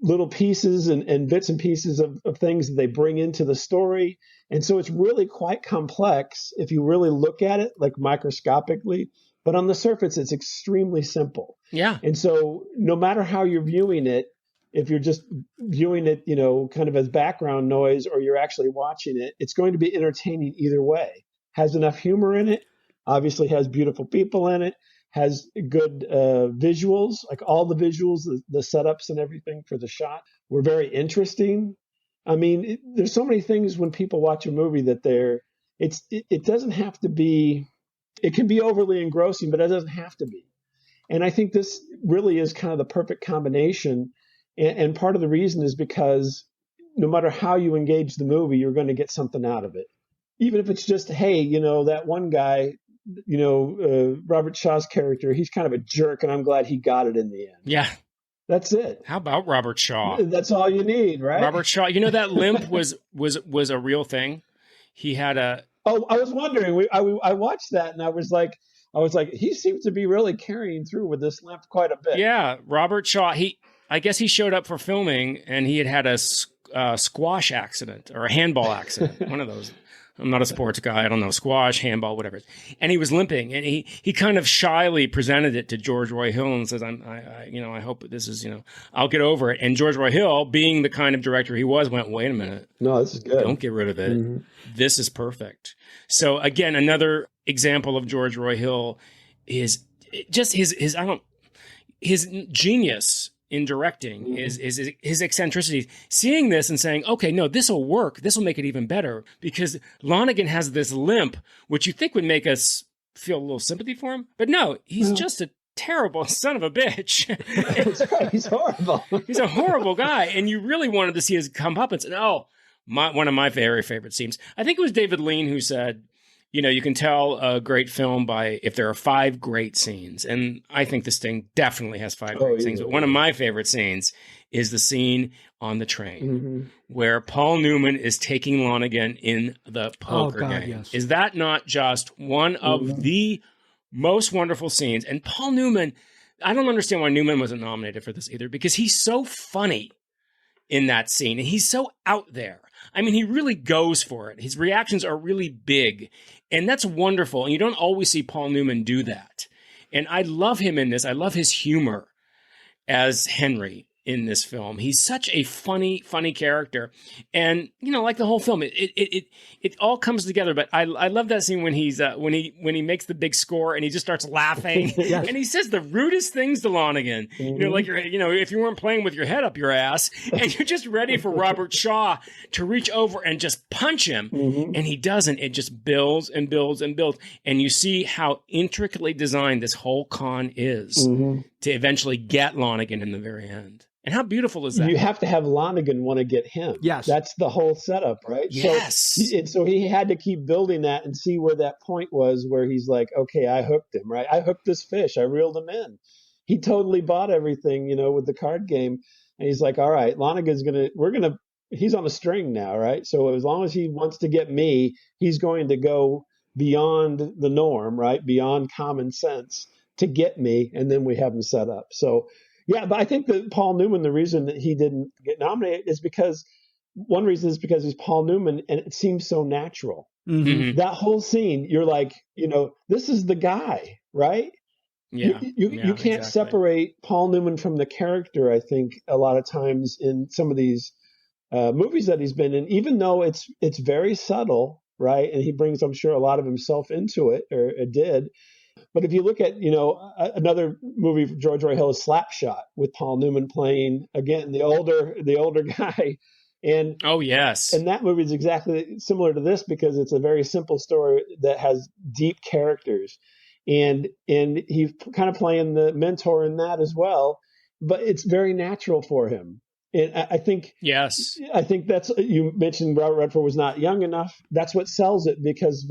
little pieces and bits and pieces of things that they bring into the story. And so it's really quite complex if you really look at it like microscopically. But on the surface, it's extremely simple. Yeah. And so no matter how you're viewing it, if you're just viewing it, kind of as background noise, or you're actually watching it, it's going to be entertaining either way. Has enough humor in it. Obviously has beautiful people in it, has good visuals, like all the visuals, the setups and everything for the shot were very interesting. I mean, there's so many things when people watch a movie that it doesn't have to be, it can be overly engrossing, but it doesn't have to be. And I think this really is kind of the perfect combination. And part of the reason is because no matter how you engage the movie, you're going to get something out of it. Even if it's just, hey, that one guy, Robert Shaw's character, he's kind of a jerk, and I'm glad he got it in the end. Yeah. That's it. How about Robert Shaw? That's all you need, right? Robert Shaw. That limp was a real thing. He had a... Oh, I was wondering. I watched that, and I was like, he seems to be really carrying through with this limp quite a bit. Yeah, Robert Shaw. I guess he showed up for filming, and he had a squash accident or a handball accident. One of those. I'm not a sports guy. I don't know, squash, handball, whatever. And he was limping, and he kind of shyly presented it to George Roy Hill and says, I hope this is, I'll get over it. And George Roy Hill, being the kind of director he was, went, wait a minute. No, this is good. Don't get rid of it. Mm-hmm. This is perfect. So again, another example of George Roy Hill is just his genius in directing, is his eccentricities. Seeing this and saying, okay, no, this will work. This will make it even better, because Lonergan has this limp, which you think would make us feel a little sympathy for him. But no, he's just a terrible son of a bitch. That's right. He's horrible. He's a horrible guy. And you really wanted to see his comeuppance. And one of my very favorite scenes, I think it was David Lean who said, you can tell a great film by if there are 5 great scenes. And I think this thing definitely has 5 great scenes. But one of my favorite scenes is the scene on the train where Paul Newman is taking Lonergan in the poker game. Yes. Is that not just one of the most wonderful scenes? And Paul Newman, I don't understand why Newman wasn't nominated for this either, because he's so funny in that scene, and he's so out there. I mean, he really goes for it. His reactions are really big, and that's wonderful. And you don't always see Paul Newman do that. And I love him in this. I love his humor as Henry in this film. He's such a funny character. And, like the whole film, it all comes together. But I love that scene when he's when he makes the big score and he just starts laughing. Yes. And he says the rudest things to Lonigan. Like if you weren't playing with your head up your ass and you're just ready for Robert Shaw to reach over and just punch him. And he doesn't. It just builds and builds and builds. And you see how intricately designed this whole con is to eventually get Lonigan in the very end. And how beautiful is that? You have to have Lonigan want to get him. Yes. That's the whole setup, right? Yes. So he had to keep building that and see where that point was where he's like, okay, I hooked him, right? I hooked this fish. I reeled him in. He totally bought everything, with the card game. And he's like, all right, Lonigan's he's on a string now, right? So as long as he wants to get me, he's going to go beyond the norm, right? Beyond common sense to get me. And then we have him set up. So, yeah, but I think that Paul Newman, the reason that he didn't get nominated is because he's Paul Newman and it seems so natural. That whole scene, you're like, this is the guy, right? Yeah. You can't separate Paul Newman from the character, I think, a lot of times in some of these movies that he's been in, even though it's very subtle, right? And he brings, I'm sure, a lot of himself into it, or it did. But if you look at, another movie from George Roy Hill is Slapshot with Paul Newman playing, again, the older guy. And oh, yes. And that movie is exactly similar to this because it's a very simple story that has deep characters. And he's kind of playing the mentor in that as well. But it's very natural for him. And I think, yes, that's, you mentioned Robert Redford was not young enough. That's what sells it because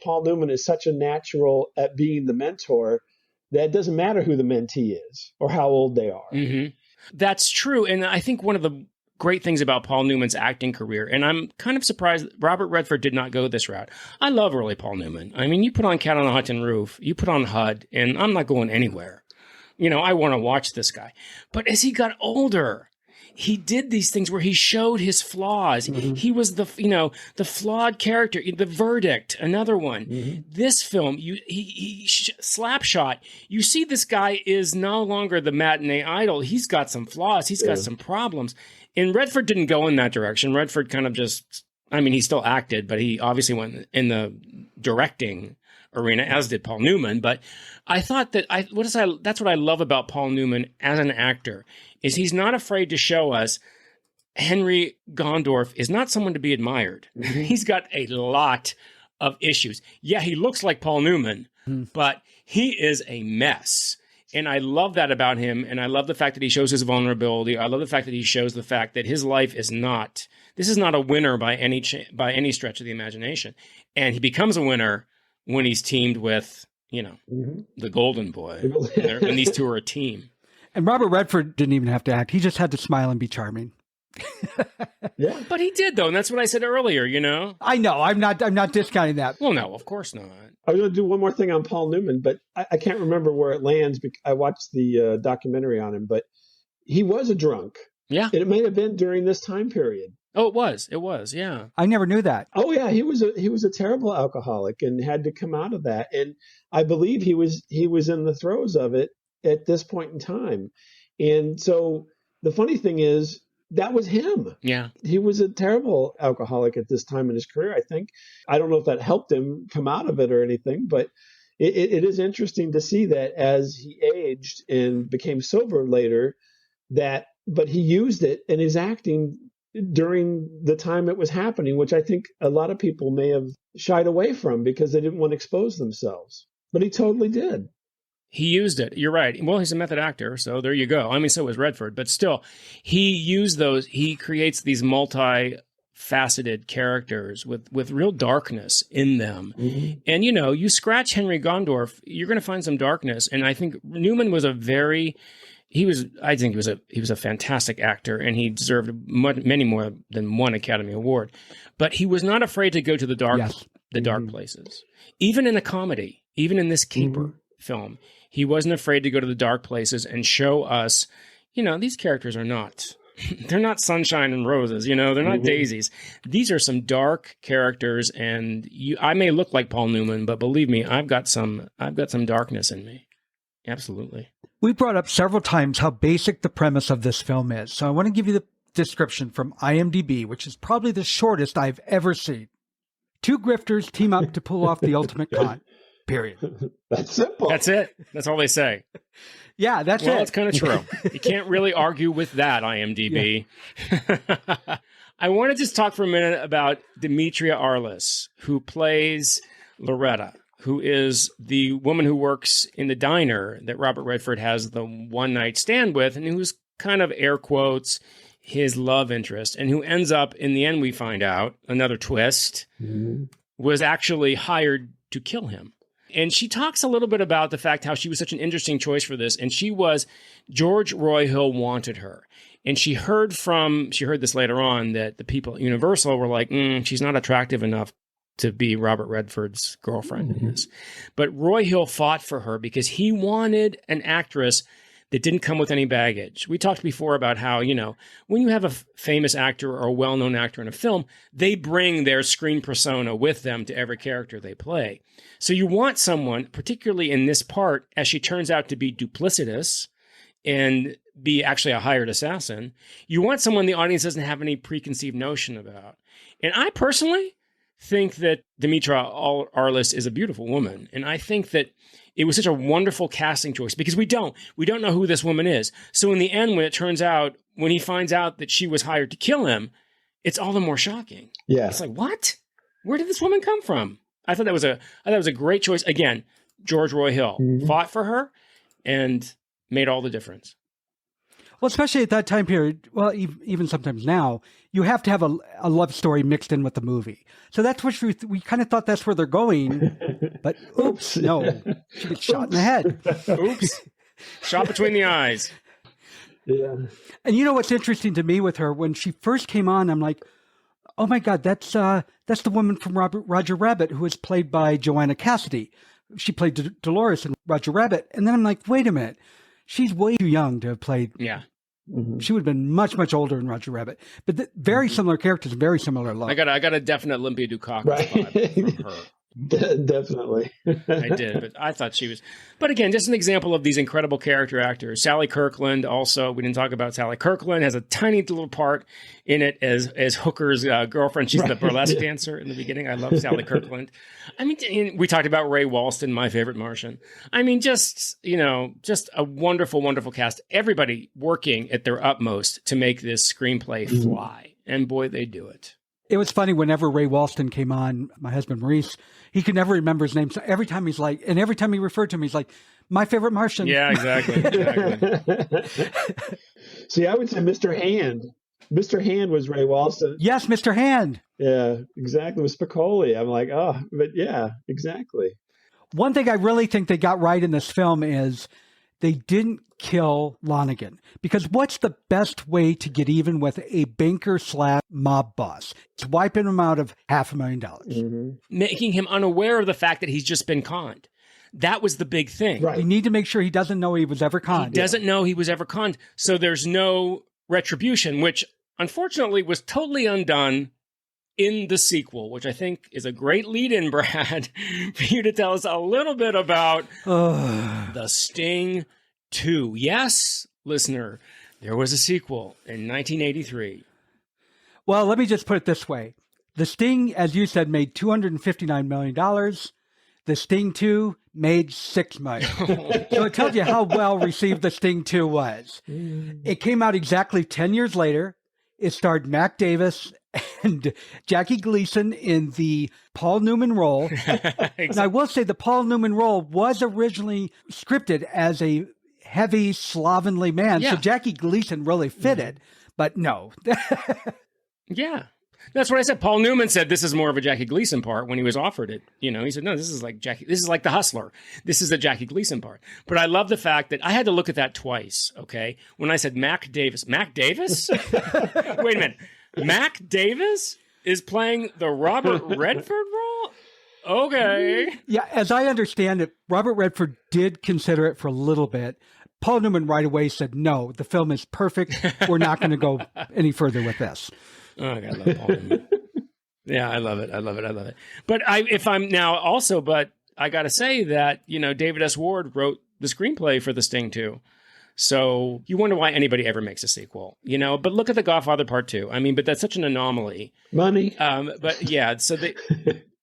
Paul Newman is such a natural at being the mentor that it doesn't matter who the mentee is or how old they are. That's true. And I think one of the great things about Paul Newman's acting career, and I'm kind of surprised Robert Redford did not go this route. I love early Paul Newman. I mean, you put on Cat on a Hot Tin Roof, you put on HUD, and I'm not going anywhere. I want to watch this guy. But as he got older, he did these things where he showed his flaws. He was the flawed character. The Verdict, another one. This film, Slapshot. You see, this guy is no longer the matinee idol. He's got some flaws. He's got some problems. And Redford didn't go in that direction. Redford kind of he still acted, but he obviously went in the directing arena, as did Paul Newman. But I thought that that's what I love about Paul Newman as an actor, is he's not afraid to show us Henry Gondorff is not someone to be admired. He's got a lot of issues. Yeah, he looks like Paul Newman, but he is a mess. And I love that about him. And I love the fact that he shows his vulnerability. I love the fact that he shows the fact that his life is not a winner by any stretch of the imagination. And he becomes a winner when he's teamed with, the Golden Boy, when these two are a team. And Robert Redford didn't even have to act. He just had to smile and be charming. Yeah, but he did, though. And that's what I said earlier, I know. I'm not discounting that. Well, no, of course not. I was going to do one more thing on Paul Newman, but I can't remember where it lands. I watched the documentary on him, but he was a drunk. Yeah. And it may have been during this time period. Oh, it was. Yeah. I never knew that. Oh yeah. He was a terrible alcoholic and had to come out of that. And I believe he was in the throes of it at this point in time. And so the funny thing is, that was him. Yeah. He was a terrible alcoholic at this time in his career, I think. I don't know if that helped him come out of it or anything, but it is interesting to see that as he aged and became sober later, but he used it in his acting during the time it was happening, which I think a lot of people may have shied away from because they didn't want to expose themselves. But he totally did. He used it. You're right. Well, he's a method actor, so there you go. I mean, so was Redford, but still, he used those. He creates these multi-faceted characters with real darkness in them. And, you scratch Henry Gondorff, you're going to find some darkness. And I think Newman was he was a fantastic actor, and he deserved many more than one Academy Award. But he was not afraid to go to the dark places. Even in a comedy, even in this Keeper film, he wasn't afraid to go to the dark places and show us, these characters are they're not sunshine and roses, they're not daisies. These are some dark characters, and I may look like Paul Newman, but believe me, I've got some darkness in me. Absolutely. We brought up several times how basic the premise of this film is. So I want to give you the description from IMDb, which is probably the shortest I've ever seen. Two grifters team up to pull off the ultimate con. Period. That's simple. That's it. That's all they say. Yeah, that's it. Well, it's kind of true. You can't really argue with that, IMDb. Yeah. I want to just talk for a minute about Demetria Arliss, who plays Loretta, who is the woman who works in the diner that Robert Redford has the one-night stand with, and who's kind of, air quotes, his love interest, and who ends up, in the end, we find out, another twist, was actually hired to kill him. And she talks a little bit about the fact how she was such an interesting choice for this. And George Roy Hill wanted her. And she heard this later on, that the people at Universal were like, she's not attractive enough to be Robert Redford's girlfriend in this. But Roy Hill fought for her because he wanted an actress that didn't come with any baggage. We talked before about how, when you have a famous actor or a well-known actor in a film, they bring their screen persona with them to every character they play. So you want someone, particularly in this part, as she turns out to be duplicitous and be actually a hired assassin, you want someone the audience doesn't have any preconceived notion about. And I personally think that Demetria Arliss is a beautiful woman. And I think that it was such a wonderful casting choice because we don't know who this woman is. So in the end, when he finds out that she was hired to kill him, it's all the more shocking. Yeah. It's like, what? Where did this woman come from? I thought that was a great choice. Again, George Roy Hill fought for her and made all the difference. Well, especially at that time period, well, even sometimes now, you have to have a love story mixed in with the movie. So that's what we kind of thought that's where they're going. But oops, no. She gets shot in the head. Oops. Shot between the eyes. Yeah. And you know what's interesting to me with her, when she first came on, I'm like, oh my God, that's the woman from Roger Rabbit who was played by Joanna Cassidy. She played Dolores in Roger Rabbit. And then I'm like, wait a minute. She's way too young to have played. Yeah. She would have been much, much older in Roger Rabbit. But very similar characters, very similar look. I got a definite Olympia Dukakis vibe from her. Definitely. I did, but I thought she was. But again, just an example of these incredible character actors. Sally Kirkland, also, we didn't talk about Sally Kirkland, has a tiny little part in it as Hooker's girlfriend. She's the burlesque dancer in the beginning. I love Sally Kirkland. I mean, we talked about Ray Walston, my favorite Martian. I mean, just a wonderful, wonderful cast. Everybody working at their utmost to make this screenplay fly. And boy, they do it. It was funny whenever Ray Walston came on, my husband Maurice, he could never remember his name. So every time every time he referred to him, he's like, my favorite Martian. Yeah, exactly. See, I would say Mr. Hand. Mr. Hand was Ray Walston. Yes, Mr. Hand. Yeah, exactly. It was Spicoli. I'm like, oh, but yeah, exactly. One thing I really think they got right in this film is they didn't kill Lonigan, because what's the best way to get even with a banker / mob boss? It's wiping him out of $500,000, making him unaware of the fact that he's just been conned. That was the big thing. Right. You need to make sure he doesn't know he was ever conned. He doesn't know he was ever conned, so there's no retribution, which unfortunately was totally undone in the sequel, which I think is a great lead-in, Brad, for you to tell us a little bit about The Sting 2. Yes, listener, there was a sequel in 1983. Well, let me just put it this way. The Sting, as you said, made $259 million. The Sting 2 made $6 million. So it tells you how well received The Sting 2 was. It came out exactly 10 years later. It starred Mac Davis and Jackie Gleason in the Paul Newman role. Exactly. And I will say the Paul Newman role was originally scripted as a heavy, slovenly man. Yeah. So Jackie Gleason really fit it. But no. Yeah. That's what I said. Paul Newman said this is more of a Jackie Gleason part when he was offered it. You know, he said, no, this is like The Hustler. This is a Jackie Gleason part. But I love the fact that I had to look at that twice, okay? When I said Mac Davis. Mac Davis? Wait a minute. Mac Davis is playing the Robert Redford role? Okay. Yeah, as I understand it, Robert Redford did consider it for a little bit. Paul Newman right away said, no, the film is perfect. We're not going to go any further with this. Oh, I love Paul Newman. Yeah, I love it. But I got to say that, you know, David S. Ward wrote the screenplay for The Sting too. So you wonder why anybody ever makes a sequel, but look at The Godfather Part 2. I mean, but that's such an anomaly. Money. But yeah, so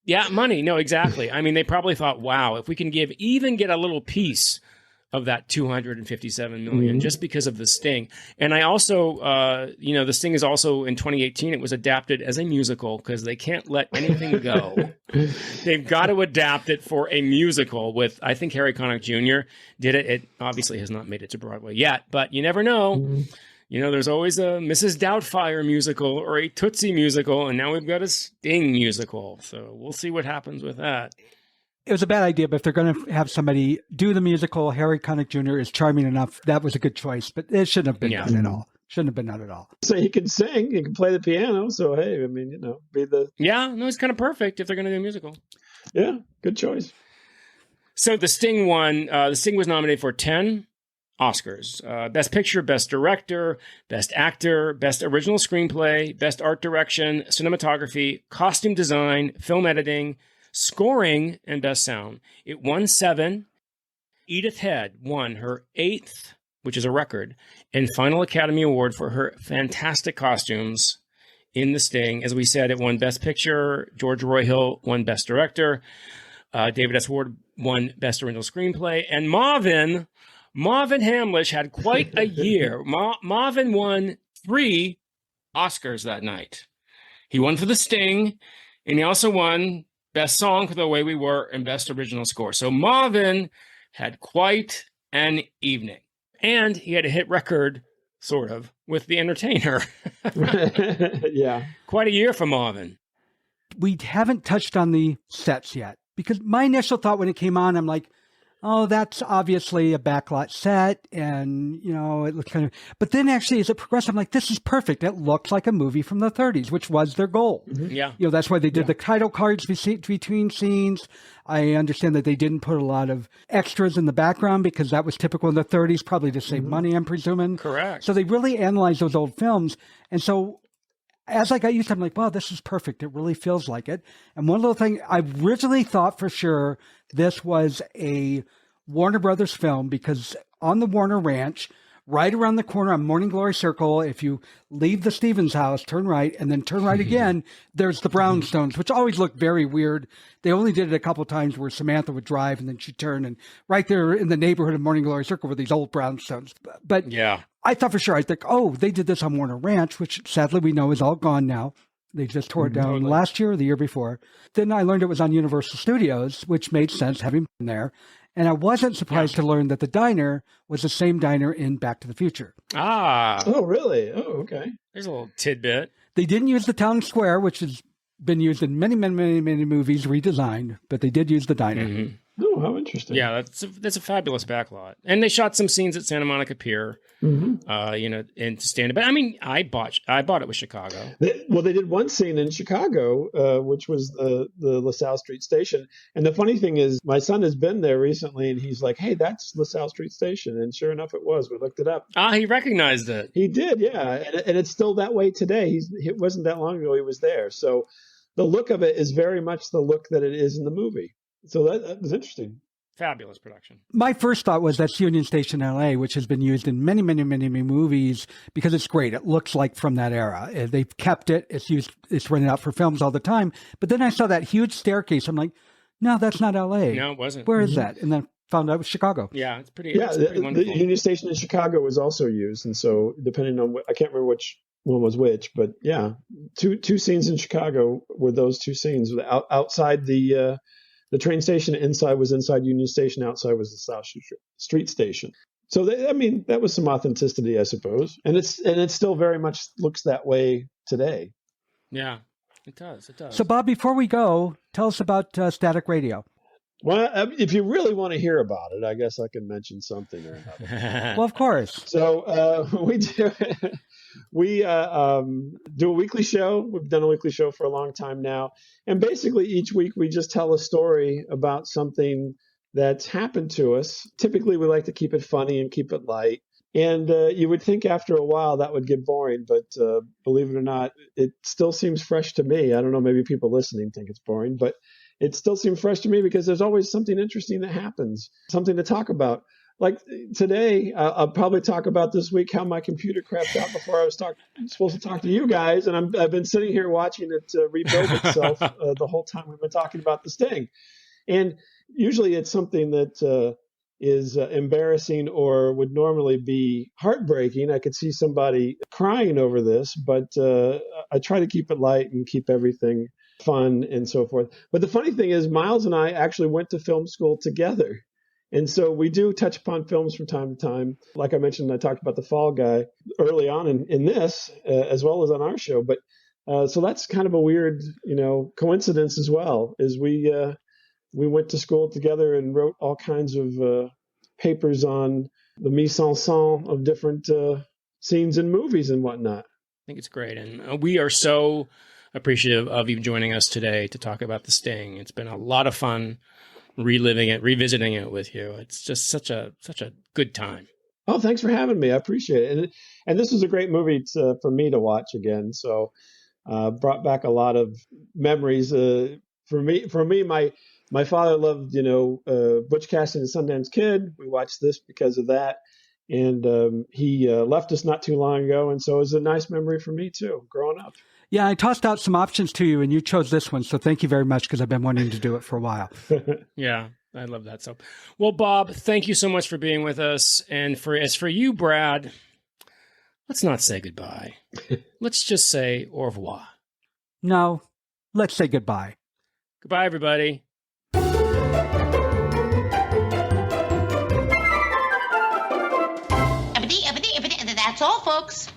yeah, money. No, exactly. I mean, they probably thought, wow, if we can get a little piece of that 257 million just because of The Sting. And I also, The Sting is also in 2018, it was adapted as a musical because they can't let anything go. They've got to adapt it for a musical with, I think Harry Connick Jr. did it. It obviously has not made it to Broadway yet, but you never know. There's always a Mrs. Doubtfire musical or a Tootsie musical, and now we've got a Sting musical. So we'll see what happens with that. It was a bad idea, but if they're going to have somebody do the musical, Harry Connick Jr. is charming enough. That was a good choice, but it shouldn't have been done at all. Shouldn't have been done at all. So he can sing, he can play the piano. So, hey, I mean, be the... Yeah, no, it's kind of perfect if they're going to do a musical. Yeah, good choice. So The Sting won. The Sting was nominated for 10 Oscars. Best Picture, Best Director, Best Actor, Best Original Screenplay, Best Art Direction, Cinematography, Costume Design, Film Editing, Scoring, and Best Sound. It won 7. Edith Head won her 8th, which is a record, and final Academy Award for her fantastic costumes in The Sting. As we said, it won Best Picture. George Roy Hill won Best Director. David S. Ward won Best Original Screenplay. And Marvin Hamlish had quite a year. Marvin won 3 Oscars that night. He won for The Sting, and he also won Best Song for The Way We Were and Best Original Score. So Marvin had quite an evening. And he had a hit record, sort of, with The Entertainer. Yeah. Quite a year for Marvin. We haven't touched on the sets yet, because my initial thought when it came on, I'm like, oh, that's obviously a backlot set, and, it looks kind of... But then actually, as it progressed, I'm like, this is perfect. It looks like a movie from the 30s, which was their goal. Mm-hmm. Yeah. That's why they did the title cards between scenes. I understand that they didn't put a lot of extras in the background because that was typical in the 30s, probably to save money, I'm presuming. Correct. So they really analyzed those old films. And so as I got used to it, I'm like, wow, this is perfect. It really feels like it. And one little thing, I originally thought for sure this was a Warner Brothers film because on the Warner Ranch, right around the corner on Morning Glory Circle, if you leave the Stevens house, turn right, and then turn right again, there's the brownstones, which always look very weird. They only did it a couple times where Samantha would drive and then she'd turn, and right there in the neighborhood of Morning Glory Circle were these old brownstones. But yeah, I thought for sure, I think, oh, they did this on Warner Ranch, which sadly we know is all gone now. They just tore it down last year or the year before. Then I learned it was on Universal Studios, which made sense having been there. And I wasn't surprised to learn that the diner was the same diner in Back to the Future. Ah. Oh, really? Oh, okay. There's a little tidbit. They didn't use the town square, which has been used in many, many, many, many movies redesigned, but they did use the diner. Mm-hmm. Oh, how interesting. Yeah, that's a fabulous backlot. And they shot some scenes at Santa Monica Pier, and to stand it. But I mean, I bought it with Chicago. They did one scene in Chicago, which was the LaSalle Street Station. And the funny thing is, my son has been there recently, and he's like, hey, that's LaSalle Street Station. And sure enough, it was. We looked it up. Ah, he recognized it. He did, yeah. And it's still that way today. It wasn't that long ago he was there. So the look of it is very much the look that it is in the movie. So that was interesting. Fabulous production. My first thought was that's Union Station, LA, which has been used in many, many, many, many movies because it's great. It looks like from that era. They've kept it. It's used. It's rented out for films all the time. But then I saw that huge staircase. I'm like, no, that's not LA. No, it wasn't. Where is that? And then found out it was Chicago. Yeah, it's pretty. Yeah, it's pretty wonderful. the Union Station in Chicago was also used, and so depending on I can't remember which one was which, but yeah, two scenes in Chicago were those two scenes. Outside the train station, inside was inside Union Station, outside was the South Street Station. So that was some authenticity, I suppose, and it still very much looks that way today. Yeah, it does. It does. So, Bob, before we go, tell us about Static Radio. Well, if you really want to hear about it, I guess I can mention something or another. Well, of course. So we do a weekly show. We've done a weekly show for a long time now. And basically each week we just tell a story about something that's happened to us. Typically we like to keep it funny and keep it light. And you would think after a while that would get boring, but believe it or not, it still seems fresh to me. I don't know, maybe people listening think it's boring, but it still seems fresh to me because there's always something interesting that happens, something to talk about. like today, I'll probably talk about this week how my computer crapped out before I was supposed to talk to you guys, and I've been sitting here watching it rebuild itself the whole time we've been talking about the Sting. And usually it's something that is embarrassing or would normally be heartbreaking. I could see somebody crying over this, but I try to keep it light and keep everything fun and so forth. But the funny thing is, Miles and I actually went to film school together. And so we do touch upon films from time to time. Like I mentioned, I talked about The Fall Guy early on in this, as well as on our show. But so that's kind of a weird, coincidence as well, is we went to school together and wrote all kinds of papers on the mise en scène of different scenes in movies and whatnot. I think it's great. And we are so appreciative of you joining us today to talk about The Sting. It's been a lot of fun revisiting it with you. It's just such a good time. Oh, thanks for having me. I appreciate it. And this was a great movie for me to watch again. So brought back a lot of memories. For me, my father loved, Butch Cassidy and the Sundance Kid. We watched this because of that. And he left us not too long ago. And so it was a nice memory for me too, growing up. Yeah, I tossed out some options to you, and you chose this one. So thank you very much, because I've been wanting to do it for a while. Yeah, I love that. So, well, Bob, thank you so much for being with us. And as for you, Brad, let's not say goodbye. Let's just say au revoir. No, let's say goodbye. Goodbye, everybody. That's all, folks.